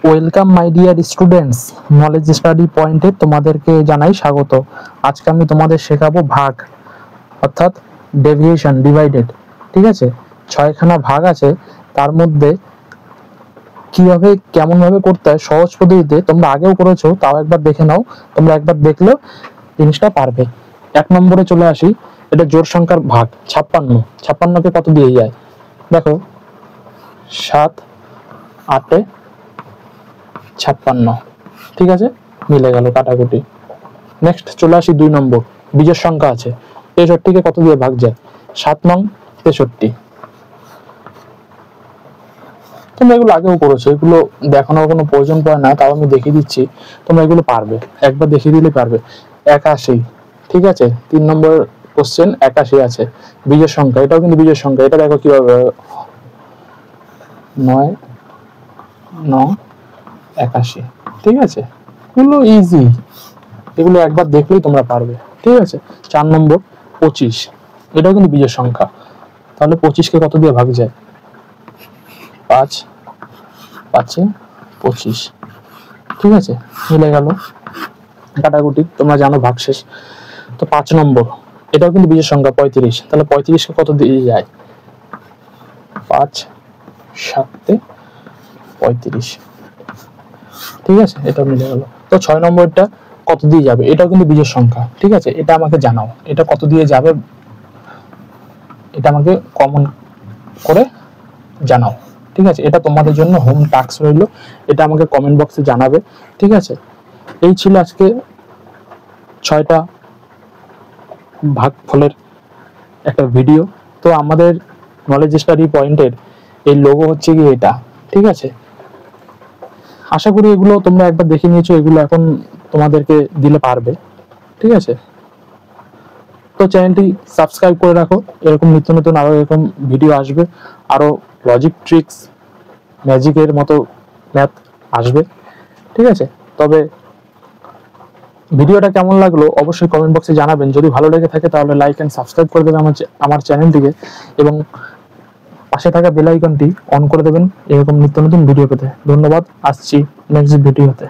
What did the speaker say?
Welcome my dear students, knowledge study পয়েন্টে তোমাদেরকে জানাই স্বাগত। আজকে আমি তোমাদের শেখাবো ভাগ, অর্থাৎ ডেভিয়েশন, ডিভাইডেড। ঠিক আছে, 6খানা ভাগ আছে, তার মধ্যে কিভাবে কেমনভাবে করতে হয় সহজ পদ্ধতিতে। তোমরা আগেও করেছো, তাও একবার দেখে নাও। তোমরা একবার দেখলেও জিনিসটা পারবে। 1 নম্বরে চলে আসি, এটা জোড় সংখ্যার ভাগ 56। 56কে কত দিয়ে যায়? দেখো, 7 8 56। ঠিক আছে, মিলে গেল কাটাকুটি। নেক্সট চলে আসি 2 নম্বর, বিজোড় সংখ্যা আছে 63কে কত দিয়ে ভাগ যায়? 7 নং 63। তোমরা এগুলো আগেও করেছো, এগুলো দেখানোর কোনো প্রয়োজন পড়ে না, তাও আমি দেখিয়ে দিচ্ছি। তোমরা এগুলো পারবে, একবার দেখিয়ে দিলে পারবে। 81। ঠিক আছে, 3 নম্বর কোশ্চেন 81 আছে, বিজোড় সংখ্যা। এটাও কিন্তু বিজোড় সংখ্যা। এটা দেখো কিভাবে, 9 9 81। ঠিক আছে, এগুলো ইজি, এগুলো একবার দেখলেই তোমরা পারবে। ঠিক আছে, 4 নম্বর 25। এটাও কিন্তু বিজোড় সংখ্যা। তাহলে 25কে কত দিয়ে ভাগ যায়? 5 5 25। ঠিক আছে, মিলে গেল কাটাকুটি। তোমরা জানো ভাগশেষ। তো 5 নম্বর, এটাও কিন্তু বিজোড় সংখ্যা 35। তাহলে 35কে কত দিয়ে যায়? 5 7 35। ঠিক আছে, এটা মিলে গেল। তো 6 নম্বরটা কত দিয়ে যাবে? এটাও কিন্তু বিজোড় সংখ্যা। ঠিক আছে, এটা আমাকে জানাও, এটা কত দিয়ে যাবে, এটা আমাকে কমন করে জানাও। ঠিক আছে, এটা তোমাদের জন্য হোম টাস্ক রইল, এটা আমাকে কমেন্ট বক্সে জানাবে। ঠিক আছে, এই ছিল আজকে 6টা ভাগফলের একটা ভিডিও। তো আমাদের নলেজ স্টাডি পয়েন্টের এই লোগো হচ্ছে কি এটা। ঠিক আছে, আশা করি এগুলো তোমরা একবার দেখে নিয়েছো, এগুলো এখন তোমাদেরকে দিলে পারবে। ঠিক আছে, তো চ্যানেলটি সাবস্ক্রাইব করে রাখো, এরকম নিত্য নতুন আরো এরকম ভিডিও আসবে, আরো লজিক ট্রিক্স ম্যাজিকের মতো ম্যাথ আসবে। ঠিক আছে, তবে ভিডিওটা কেমন লাগলো অবশ্যই কমেন্ট বক্সে জানাবেন। যদি ভালো লেগে থাকে তাহলে লাইক এন্ড সাবস্ক্রাইব করে দেবেন আমার চ্যানেলটিকে, এবং পাশে থাকা বেল আইকনটি অন করে দেবেন এরকম নিত্য নতুন ভিডিও পেতে। ধন্যবাদ, আসছি নেক্সট ভিডিওতে।